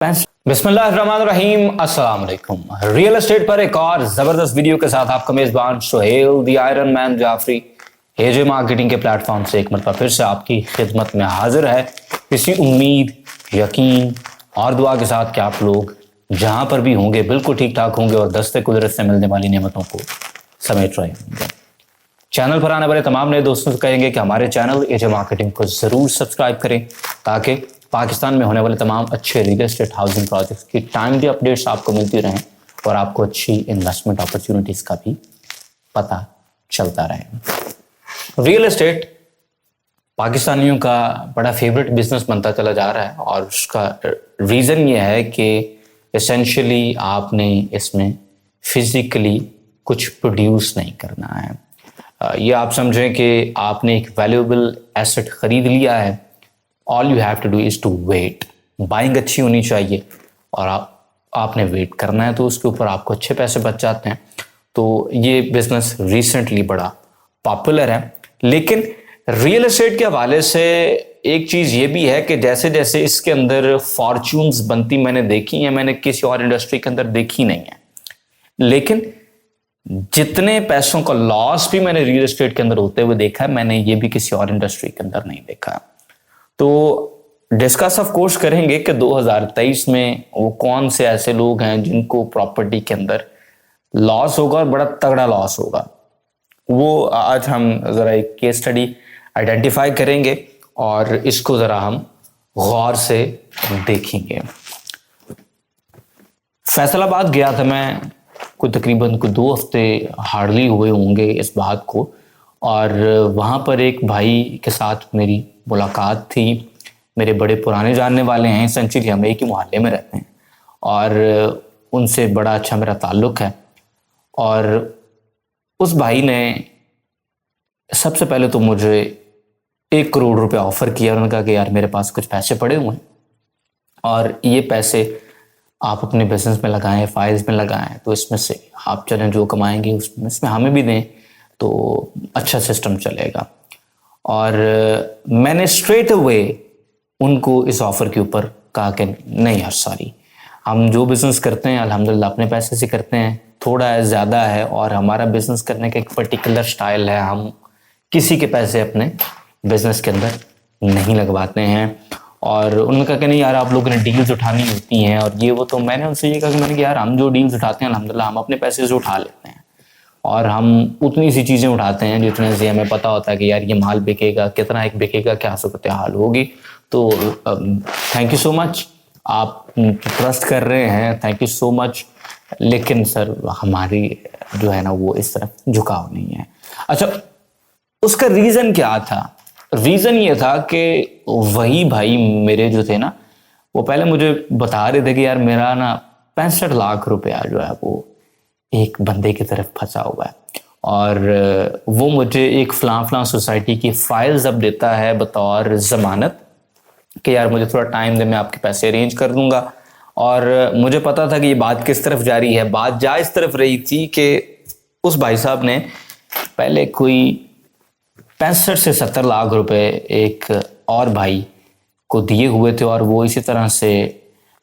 बिस्मिल्लाहिर्रहमानिर्रहीम, अस्सलाम वालेकुम। रियल एस्टेट पर एक और जबरदस्त वीडियो के साथ आपका मेजबान Suhail the iron man Jafri AJ marketing के प्लेटफॉर्म से एक मरतबा फिर से आपकी खिदमत में हाजिर है, इसी उम्मीद, यकीन और दुआ के साथ कि आप लोग जहां पर भी होंगे बिल्कुल ठीक ठाक होंगे और दस्ते कुदरत से मिलने वाली नेमतों को समेट रहे होंगे। चैनल पर आने वाले तमाम नए दोस्तों से कहेंगे कि हमारे चैनल एजे मार्केटिंग को जरूर सब्सक्राइब करें ताकि पाकिस्तान में होने वाले तमाम अच्छे रियल एस्टेट हाउसिंग प्रोजेक्ट्स की टाइमली अपडेट्स आपको मिलती रहें और आपको अच्छी इन्वेस्टमेंट अपॉर्चुनिटीज का भी पता चलता रहे। रियल एस्टेट पाकिस्तानियों का बड़ा फेवरेट बिजनेस बनता चला जा रहा है और उसका रीज़न ये है कि एसेंशियली आपने इसमें फिजिकली कुछ प्रोड्यूस नहीं करना है। ये आप समझें कि आपने एक वैल्यूएबल एसेट खरीद लिया है, all you have to do is to wait. Buying अच्छी होनी चाहिए और आपने वेट करना है, तो उसके ऊपर आपको अच्छे पैसे बच जाते हैं। तो ये बिजनेस रिसेंटली बड़ा पॉपुलर है। लेकिन रियल एस्टेट के हवाले से एक चीज़ ये भी है कि जैसे जैसे इसके अंदर फॉर्च्यून्स बनती मैंने देखी हैं, मैंने किसी और इंडस्ट्री के अंदर देखी नहीं है। लेकिन जितने पैसों का लॉस भी मैंने रियल एस्टेट के अंदर होते हुए देखा है, मैंने ये भी किसी और इंडस्ट्री के अंदर नहीं देखा। तो डिस्कस ऑफ कोर्स करेंगे कि 2023 में वो कौन से ऐसे लोग हैं जिनको प्रॉपर्टी के अंदर लॉस होगा और बड़ा तगड़ा लॉस होगा। वो आज हम ज़रा एक केस स्टडी आइडेंटिफाई करेंगे और इसको ज़रा हम गौर से देखेंगे। फैसलाबाद गया था मैं, कोई तकरीबन 2 हफ्ते हार्डली हुए होंगे इस बात को, और वहाँ पर एक भाई के साथ मेरी मुलाकात थी। मेरे बड़े पुराने जानने वाले हैं, एसेंशियली हम एक ही मोहल्ले में रहते हैं और उनसे बड़ा अच्छा मेरा ताल्लुक़ है। और उस भाई ने सबसे पहले तो मुझे 1 करोड़ रुपया ऑफ़र किया। उन्होंने कहा कि यार मेरे पास कुछ पैसे पड़े हुए हैं और ये पैसे आप अपने बिजनेस में लगाएं, फाइल्स में लगाएं, तो इसमें से आप चलें जो कमाएंगे उसमें हमें भी दें तो अच्छा सिस्टम चलेगा। और मैंने स्ट्रेट अवे उनको इस ऑफ़र के ऊपर कहा कि नहीं यार सॉरी, हम जो बिज़नेस करते हैं अल्हम्दुलिल्लाह अपने पैसे से करते हैं, थोड़ा ज़्यादा है और हमारा बिज़नेस करने का एक पर्टिकुलर स्टाइल है, हम किसी के पैसे अपने बिज़नेस के अंदर नहीं लगवाते हैं। और उन्होंने कहा कि नहीं यार आप लोगों ने डील्स उठानी होती हैं और ये वो। तो मैंने उनसे ये कहा कि मैंने कि यार हम जो डील्स उठाते हैं अल्हम्दुलिल्लाह हम अपने पैसे से उठा लेते हैं और हम उतनी सी चीज़ें उठाते हैं जितने से हमें पता होता है कि यार ये माल बिकेगा, कितना एक बिकेगा, क्या सूरत हाल होगी। तो थैंक यू सो मच, आप ट्रस्ट कर रहे हैं, थैंक यू सो मच। लेकिन सर हमारी जो है ना वो इस तरफ झुकाव नहीं है। अच्छा, उसका रीज़न क्या था? रीज़न ये था कि वही भाई मेरे जो थे ना, वो पहले मुझे बता रहे थे कि यार मेरा ना 65 लाख रुपया जो है वो एक बंदे की तरफ फंसा हुआ है और वो मुझे एक फलां सोसाइटी की फाइल्स अब देता है बतौर ज़मानत कि यार मुझे थोड़ा टाइम दे, मैं आपके पैसे अरेंज कर दूंगा। और मुझे पता था कि ये बात किस तरफ जा रही है। बात जा इस तरफ रही थी कि उस भाई साहब ने पहले कोई 65 से 70 लाख रुपए एक और भाई को दिए हुए थे और वो इसी तरह से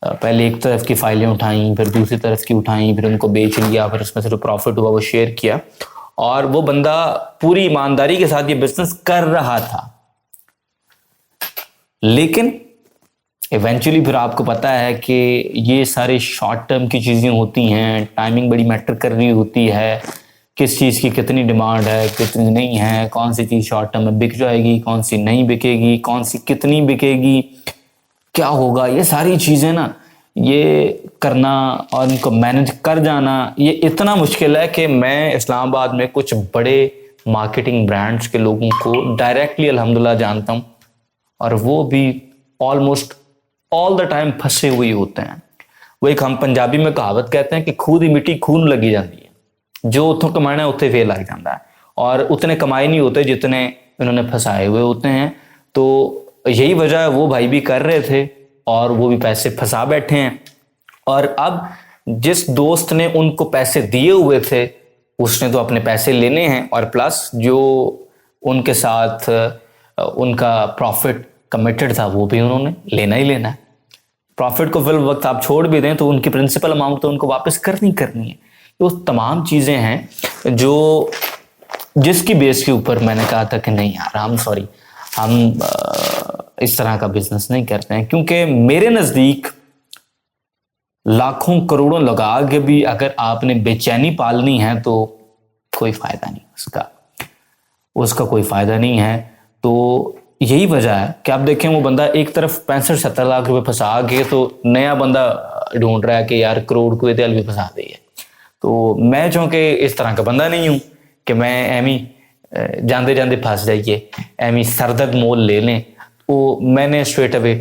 पहले एक तरफ की फाइलें उठाई, फिर दूसरी तरफ की उठाई, फिर उनको बेच लिया, फिर उसमें से जो प्रॉफिट हुआ वो शेयर किया और वो बंदा पूरी ईमानदारी के साथ ये बिजनेस कर रहा था। लेकिन इवेंचुअली फिर आपको पता है कि ये सारे शॉर्ट टर्म की चीज़ें होती हैं, टाइमिंग बड़ी मैटर कर रही होती है, किस चीज़ की कितनी डिमांड है, कितनी नहीं है, कौन सी चीज़ शॉर्ट टर्म में बिक जाएगी, कौन सी नहीं बिकेगी, कौन सी कितनी बिकेगी, क्या होगा, ये सारी चीज़ें ना ये करना और इनको मैनेज कर जाना ये इतना मुश्किल है कि मैं इस्लामाबाद में कुछ बड़े मार्केटिंग ब्रांड्स के लोगों को डायरेक्टली अल्हम्दुलिल्लाह जानता हूँ और वो भी ऑलमोस्ट ऑल द टाइम फंसे हुए होते हैं। वो एक हम पंजाबी में कहावत कहते हैं कि खुद ही मिट्टी खून लगी जाती है, जो उतों कमाना है उत्थे फेल लग जाता है और उतने कमाए नहीं होते जितने इन्होंने फंसाए हुए होते हैं। तो यही वजह है, वो भाई भी कर रहे थे और वो भी पैसे फंसा बैठे हैं। और अब जिस दोस्त ने उनको पैसे दिए हुए थे उसने तो अपने पैसे लेने हैं और प्लस जो उनके साथ उनका प्रॉफिट कमिटेड था वो भी उन्होंने लेना ही लेना है। प्रॉफिट को फिल वक्त आप छोड़ भी दें तो उनकी प्रिंसिपल अमाउंट तो उनको वापस करनी करनी है। तो तमाम चीज़ें हैं जो जिसकी बेस के ऊपर मैंने कहा था कि नहीं यार हम सॉरी हम इस तरह का बिजनेस नहीं करते हैं, क्योंकि मेरे नज़दीक लाखों करोड़ों लगा के भी अगर आपने बेचैनी पालनी है तो कोई फायदा नहीं उसका कोई फायदा नहीं है। तो यही वजह है कि आप देखें वो बंदा एक तरफ 65-70 लाख रुपए फंसा के तो नया बंदा ढूंढ रहा है कि यार करोड़ को दिल भी फंसा दी है। तो मैं चूंकि इस तरह का बंदा नहीं हूं कि मैं एमी जाते जाते फंस जाइए, एमी सरदर्द मोल ले लें, तो मैंने स्ट्रेट अवे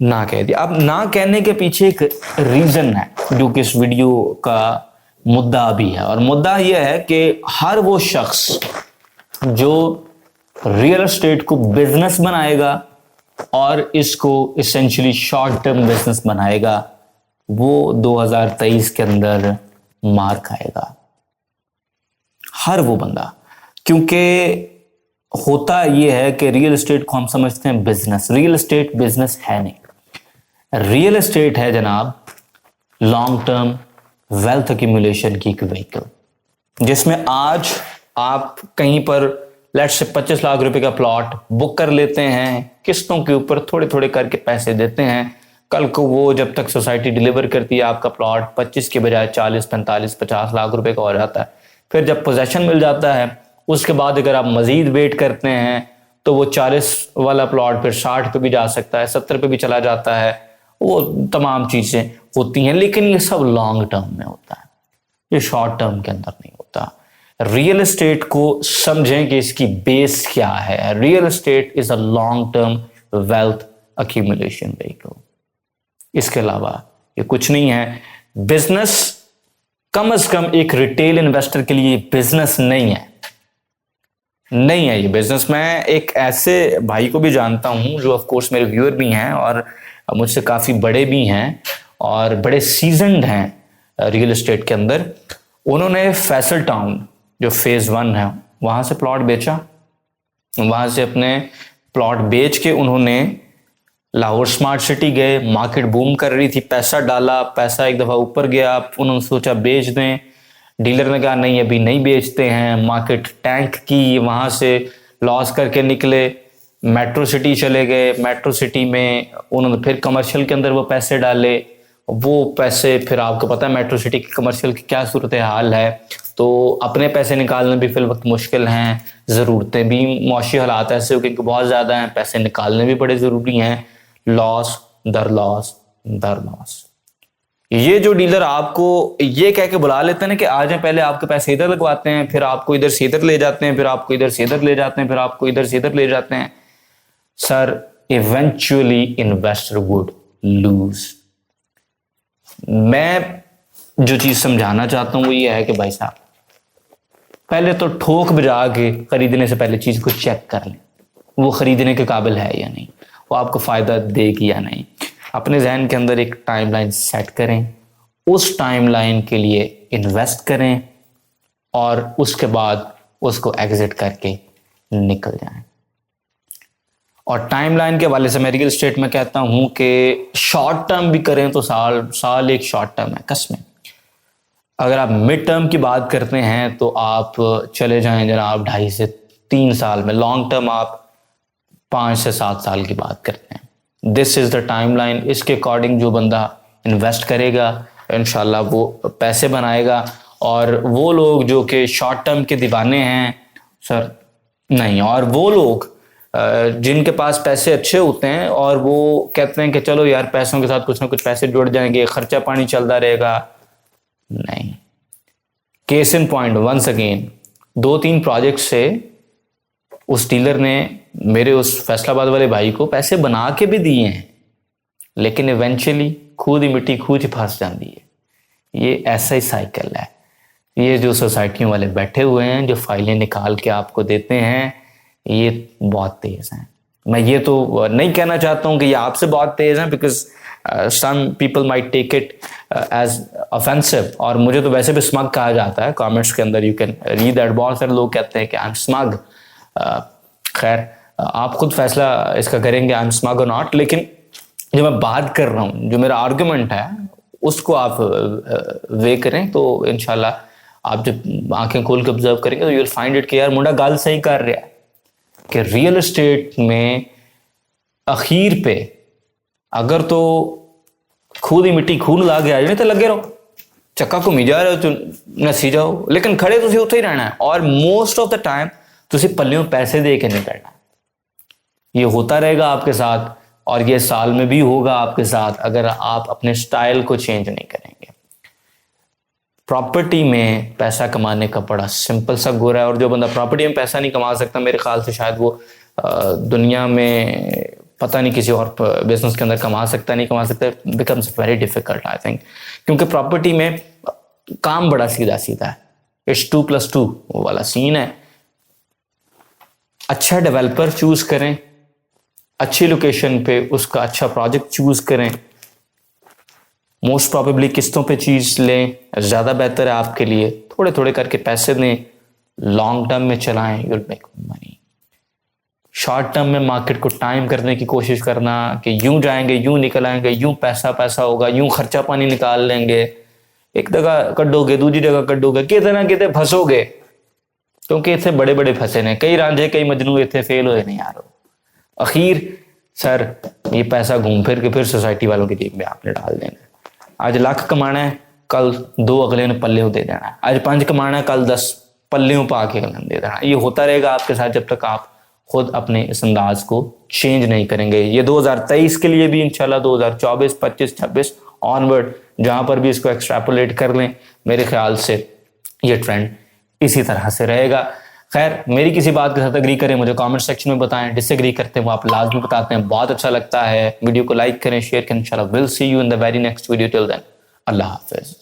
ना कह दिया। अब ना कहने के पीछे एक रीजन है जो कि इस वीडियो का मुद्दा भी है, और मुद्दा यह है कि हर वो शख्स जो रियल एस्टेट को बिजनेस बनाएगा और इसको इसेंशियली शॉर्ट टर्म बिजनेस बनाएगा वो 2023 के अंदर मार खाएगा, हर वो बंदा। क्योंकि होता यह है कि रियल एस्टेट को हम समझते हैं बिजनेस, रियल एस्टेट बिजनेस है नहीं। रियल एस्टेट है जनाब लॉन्ग टर्म वेल्थ एक्यूमुलेशन की एक व्हीकल, जिसमें आज आप कहीं पर लेट्स से 25 लाख रुपए का प्लॉट बुक कर लेते हैं, किस्तों के ऊपर थोड़े थोड़े करके पैसे देते हैं, कल को वो जब तक सोसाइटी डिलीवर करती है आपका प्लॉट 25 के बजाय 40, 45, 50 लाख रुपए का हो जाता है। फिर जब पोजेशन मिल जाता है उसके बाद अगर आप मजीद वेट करते हैं तो वो 40 वाला प्लॉट फिर 60 पे भी जा सकता है, 70 पे भी चला जाता है, वो तमाम चीजें होती हैं। लेकिन ये सब लॉन्ग टर्म में होता है, ये शॉर्ट टर्म के अंदर नहीं होता। रियल एस्टेट को समझें कि इसकी बेस क्या है। Real estate is a long term wealth accumulation vehicle, इसके अलावा ये कुछ नहीं है। बिजनेस कम से कम एक रिटेल इन्वेस्टर के लिए बिजनेस नहीं है, नहीं है ये बिजनेस। मैं एक ऐसे भाई को भी जानता हूं जो ऑफ कोर्स मेरे व्यूअर भी हैं और मुझसे काफी बड़े भी हैं और बड़े सीजन्ड हैं रियल एस्टेट के अंदर। उन्होंने फैसल टाउन जो फेज 1 है वहां से प्लॉट बेचा, वहां से अपने प्लॉट बेच के उन्होंने लाहौर स्मार्ट सिटी गए, मार्केट बूम कर रही थी, पैसा डाला, पैसा एक दफा ऊपर गया, उन्होंने सोचा बेच दें, डीलर ने कहा नहीं अभी नहीं बेचते हैं, मार्केट टैंक की, वहां से लॉस करके निकले, मेट्रो सिटी चले गए, मेट्रो सिटी में उन्होंने फिर कमर्शियल के अंदर वो पैसे डाले, वो पैसे फिर आपको पता है मेट्रो सिटी की कमर्शियल की क्या सूरत हाल है, तो अपने पैसे निकालने भी फिर वक्त मुश्किल हैं, ज़रूरतें भी मुआशी हालात ऐसे हो क्योंकि बहुत ज़्यादा हैं, पैसे निकालने भी बड़े ज़रूरी हैं, लॉस दर लॉस दर लॉस। ये जो डीलर आपको ये कह के बुला लेते हैं ना कि आ जाए, पहले आपके पैसे इधर लगवाते हैं, फिर आपको इधर से इधर ले जाते हैं, फिर आपको इधर से इधर ले जाते हैं, फिर आपको इधर से इधर ले जाते हैं, sir eventually investor would lose. मैं जो चीज समझाना चाहता हूं वो ये है कि भाई साहब पहले तो ठोक बजा के खरीदने से पहले चीज को चेक कर लें, वो खरीदने के काबिल है या नहीं, वो आपको फायदा देगी या नहीं। अपने जहन के अंदर एक टाइमलाइन सेट करें, उस टाइमलाइन के लिए इन्वेस्ट करें और उसके बाद उसको एग्जिट करके निकल जाएं। और टाइमलाइन के हवाले से मैं रियल एस्टेट में कहता हूं कि शॉर्ट टर्म भी करें तो साल एक शॉर्ट टर्म है कसमें। अगर आप मिड टर्म की बात करते हैं तो आप चले जाएं जनाब 2.5 से 3 साल में, लॉन्ग टर्म आप 5 से 7 साल की बात करते हैं। दिस इज द टाइमलाइन, इसके अकॉर्डिंग जो बंदा इन्वेस्ट करेगा इंशाल्लाह वो पैसे बनाएगा। और वो लोग जो कि शॉर्ट टर्म के दीवाने हैं सर नहीं, और वो लोग जिनके पास पैसे अच्छे होते हैं और वो कहते हैं कि चलो यार पैसों के साथ कुछ ना कुछ पैसे जुड़ जाएंगे, खर्चा पानी चलता रहेगा, नहीं। Case in point once again 2-3 project से उस डीलर ने मेरे उस फैसलाबाद वाले भाई को पैसे बना के भी दिए हैं, लेकिन इवेंचुअली खुद ही मिट्टी खुद ही फंस जाती है। ये ऐसा ही साइकिल है। ये जो सोसाइटियों वाले बैठे हुए हैं जो फाइलें निकाल के आपको देते हैं ये बहुत तेज हैं। मैं ये तो नहीं कहना चाहता हूं कि ये आपसे बहुत तेज हैं, because some people might take it as offensive, और मुझे तो वैसे भी स्मग कहा जाता है कमेंट्स के अंदर, यू कैन रीड दैट। बहुत सारे लोग कहते हैं कि आई एम स्मग। खैर आप खुद फैसला इसका करेंगे आई एम स्मग और नॉट, लेकिन जो मैं बात कर रहा हूँ, जो मेरा आर्गुमेंट है, उसको आप वे करें तो इंशाल्लाह आप जब आंखें खोल के ऑब्जर्व करेंगे तो यू विल फाइंड इट कि यार मुंडा गाल सही कर रहा है कि रियल एस्टेट में अखीर पे अगर तो खुद ही मिट्टी खून ला के आ जाए तो लगे रहो, चक्का घूमी जा रहे हो तो नसी जाओ, लेकिन खड़े तुम उत्थे ही रहना है और मोस्ट ऑफ द टाइम तुम पल्लियों पैसे दे के नहीं करना। ये होता रहेगा आपके साथ और ये साल में भी होगा आपके साथ अगर आप अपने स्टाइल को चेंज नहीं करेंगे। प्रॉपर्टी में पैसा कमाने का बड़ा सिंपल सा गोरा है और जो बंदा प्रॉपर्टी में पैसा नहीं कमा सकता, मेरे ख्याल से शायद वो दुनिया में पता नहीं किसी और बिजनेस के अंदर कमा सकता नहीं कमा सकता, becomes very difficult I think, क्योंकि प्रॉपर्टी में काम बड़ा सीधा सीधा है, इट्स 2+2 वाला सीन है। अच्छा डेवलपर चूज करें, अच्छी लोकेशन पे उसका अच्छा प्रोजेक्ट चूज करें, मोस्ट प्रोबेबली किस्तों पे चीज लें, ज्यादा बेहतर है आपके लिए। थोड़े थोड़े करके पैसे दें, लॉन्ग टर्म में चलाएं, you will make money. Short term में मार्केट को टाइम करने की कोशिश करना कि यूं जाएंगे यूं निकल आएंगे, यूं पैसा पैसा होगा, यूं खर्चा पानी निकाल लेंगे, एक जगह कड्डोगे दूसरी जगह कड्डोगे, किते ना किते फंसोगे, क्योंकि इतने बड़े बड़े फंसे ने, कई रांझे कई मजनू इतने फेल हुए नहीं यार। अखीर सर ये पैसा घूम फिर के फिर सोसाइटी वालों की जेब में आपने डाल देना। आज लाख कमाना है, कल 2 अगले ने पल्ले दे देना है, आज 5 कमाना है, कल 10 पल्लियों पा के दे देना। ये होता रहेगा आपके साथ जब तक आप खुद अपने इस अंदाज को चेंज नहीं करेंगे। ये 2023 के लिए भी इंशाल्लाह 2024, 25, 26 ऑनवर्ड जहां पर भी इसको एक्सट्रैपोलेट कर लें, मेरे ख्याल से ये ट्रेंड इसी तरह से रहेगा। खैर, मेरी किसी बात के साथ अग्री करें मुझे कमेंट सेक्शन में बताएं, डिसएग्री करते हैं वो आप लाजमी बताते हैं, बहुत अच्छा लगता है। वीडियो को लाइक करें, शेयर करें। इंशाल्लाह will see you in the very next video. Till then अल्लाह हाफिज।